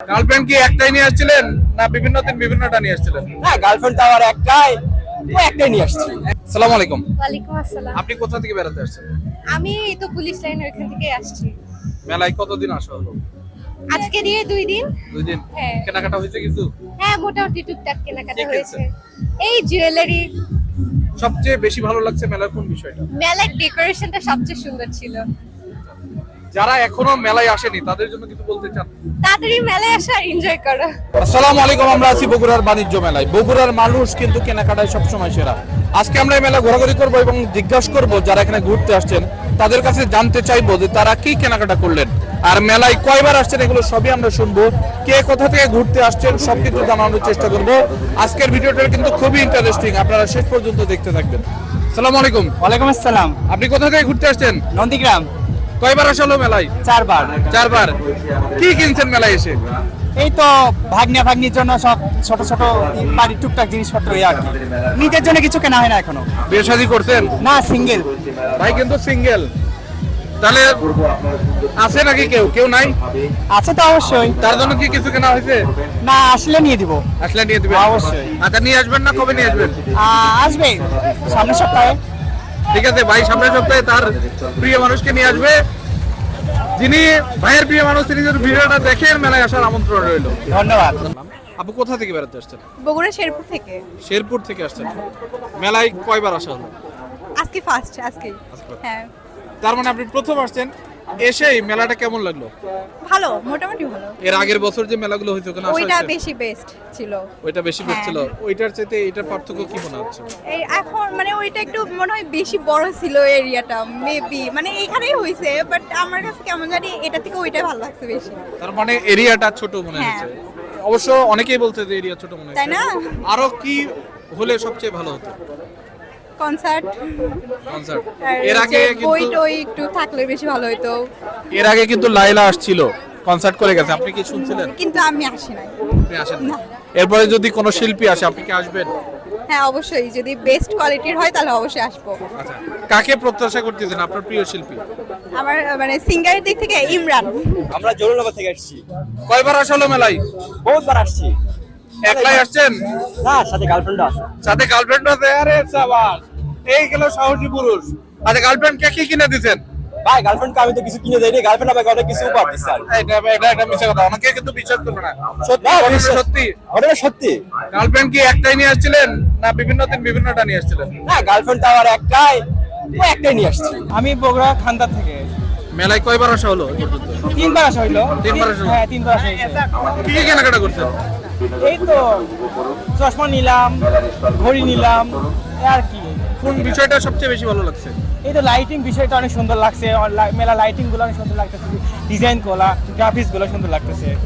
Girlfriend কি একটাই নিয়ে আসছিলেন না বিভিন্ন দিন বিভিন্নটা নিয়ে আসছিলেন? না, গার্লফ্রেন্ড তো আমার একটাই, তো একটাই নিয়ে আসছি। আসসালামু আলাইকুম। ওয়ালাইকুম আসসালাম। আপনি কোথা থেকে বেড়াতে আসছেন? আমি এই তো পুলিশ লাইনের ওখান থেকে আসছি। মেলায় কতদিন আসা হলো? আজকে দিয়ে 2 দিন। 2 দিন। হ্যাঁ। কেনাকাটা হয়েছে কিছু? হ্যাঁ, মোটামুটি টুকটাক কেনাকাটা কি হয়েছে। কিনছেন? এই জুয়েলারি, সবচেয়ে বেশি ভালো লাগছে মেলার কোন বিষয়টা? মেলার ডেকোরেশনটা সবচেয়ে সুন্দর ছিল। যারা এখনো মেলায় আসেনি তাদের জন্য কিছু বলতে চান? তাড়াতাড়ি মেলায় আসা আর এনজয় করো। আসসালামু আলাইকুম। আমরা আছি বগুড়ার বাণিজ্য মেলায়। বগুড়ার মানুষ কিন্তু কেনাকাটায় সবসময় সেরা। আজকে আমরা এই মেলা ঘোরাঘুরি করব এবং জিজ্ঞাসা করব যারা এখানে ঘুরতে আসছেন তাদের কাছে জানতে চাইবো যে তারা কি কেনাকাটা করলেন আর মেলায় কয়বার আসছেন, এগুলো সবই আমরা শুনবো। কে কোথা থেকে ঘুরতে আসছেন সবকিছু জানানোর চেষ্টা করব। আজকের ভিডিওটা কিন্তু খুবই ইন্টারেস্টিং, আপনারা শেষ পর্যন্ত দেখতে থাকবেন। আসসালামু আলাইকুম। ওয়ালাইকুম আসসালাম। আপনি কোথা থেকে ঘুরতে আসছেন? নন্দীগ্রাম। কয়বার আসা হলো মেলায়? 4 বার। 4 বার। কি কিনছেন মেলায় এসে? এই তো ভাগ্না ভাগ্নির জন্য সব ছোট ছোট বাড়ির টুকটাক জিনিসপত্র এই আর কি। নিজের জন্য কিছু কেনা হয় না এখনো। বিয়ে শাদী করছেন? না, সিঙ্গেল। ভাই কিন্তু সিঙ্গেল। তাহলে আছে নাকি কেউ? কেউ নাই? আছে তো অবশ্যই। তার জন্য কি কিছু কেনা হয়েছে? না, আসলে নিয়ে দিব। আসলে নিয়ে দিবেন? অবশ্যই। আচ্ছা, নিয়ে আসবেন না কবে নিয়ে আসবেন? আসবে সামনের সপ্তাহে। ঠিক আছে ভাই, সামনের সপ্তাহে তার প্রিয় মানুষকে নিয়ে আসবে। যিনি ভাইয়ের প্রিয় মানুষ তিনি যদি ভিডিওটা দেখেন মেলায় আসার আমন্ত্রণ রইল। ধন্যবাদ। আপু কোথা থেকে বেড়াতে আসছেন? বগুড়া শেরপুর থেকে। শেরপুর থেকে আসছেন। মেলায় কয়বার আসা হলো? আজকে ফার্স্ট, আজকেই। হ্যাঁ, তার মানে আপনি প্রথম আসছেন। এসেই মেলাটা কেমন লাগলো? ভালো, মোটামুটি ভালো। এর আগের বছর যে মেলাগুলো হয়েছে ওখানে আসা ওইটা হয়েছে? বেশি বেস্ট ছিল। ওইটা বেশি বেশ হ্যাঁ। ছিল। ওইটার চাইতে এটার পার্থক্য কি মনে হচ্ছে? এই এখন মানে ওইটা একটু মনে হয় বেশি বড় ছিল এরিয়াটা, মেবি মানে এখানেই হইছে, বাট আমার কাছে কেমন জানি এটা থেকে ওইটাই ভালো লাগছে বেশি। তার মানে এরিয়াটা ছোট মনে হ্যাঁ। হচ্ছে। অবশ্য অনেকেই বলছে যে এরিয়া ছোট মনে হচ্ছে। তাই না? আরো কি হলে সবচেয়ে ভালো হতো? Concert concert. আর এর আগে বই কিন্তু টই একটু থাকলে বেশি ভালো হতো, এর আগে কিন্তু লাইলা আসছিল, কনসার্ট করে গেছে। আপনি কি শুনছিলেন? কিন্তু আমি আসি নাই। আপনি আসেন না। না। এরপরে যদি কোনো শিল্পী আসে আপনি কি আসবেন? হ্যাঁ, অবশ্যই যদি বেস্ট কোয়ালিটির হয় তাহলে অবশ্যই আসবো। আচ্ছা, কাকে প্রত্যাশা করতেছেন আপনার প্রিয় শিল্পী? আমার মানে সিঙ্গারের দিক থেকে ইমরান। আমরা জরুরনগর থেকে আসছি। কয়বার আসা হলো মেলায়? বহুতবার আসছি। একলাই আসছেন? না, সাথে গার্লফ্রেন্ড আছে। সাথে গার্লফ্রেন্ড আছে? আরে সাবাস, এই গেল সাহসী পুরুষ। আচ্ছা, গার্লফ্রেন্ড কে কি কিনে দিবেন? ভাই, গার্লফ্রেন্ডকে আমি তো কিছু কিনে দেইনি, গার্লফ্রেন্ড আমাকে অনেক কিছু উপহার দিচ্ছে। এটা মিথ্যা কথা, অনেকে কিন্তু বিশ্বাস করবে না। সত্যি না, ঘটনা বিশ্বাস- সত্যি। ঘটনা সত্যি। গার্লফ্রেন্ড কি একটাই নিয়ে আসছিলেন না বিভিন্ন দিন বিভিন্নটা নিয়ে আসছিলেন? না, গার্লফ্রেন্ড তো আমার একটাই, তো একটাই নিয়ে আসছি। আমি বগুড়া খান্দা থেকে মেলায় কয়বার আসা হলো? 3 বার আসা হইলো। 3 বার আসা হলো? হ্যাঁ, 3 বার আসা হইছে। কি কি কেনাকাটা করছেন? এই তো চশমা নিলাম, ঘড়ি নিলাম, এই আর কি। কোন বিষয়টা সবচেয়ে বেশি ভালো লাগছে? এই তো লাইটিং বিষয়টা অনেক সুন্দর লাগছে, মেলা লাইটিং গুলো অনেক সুন্দর লাগতেছে, ডিজাইন গুলা, গ্রাফিক্স গুলো সুন্দর লাগতেছে।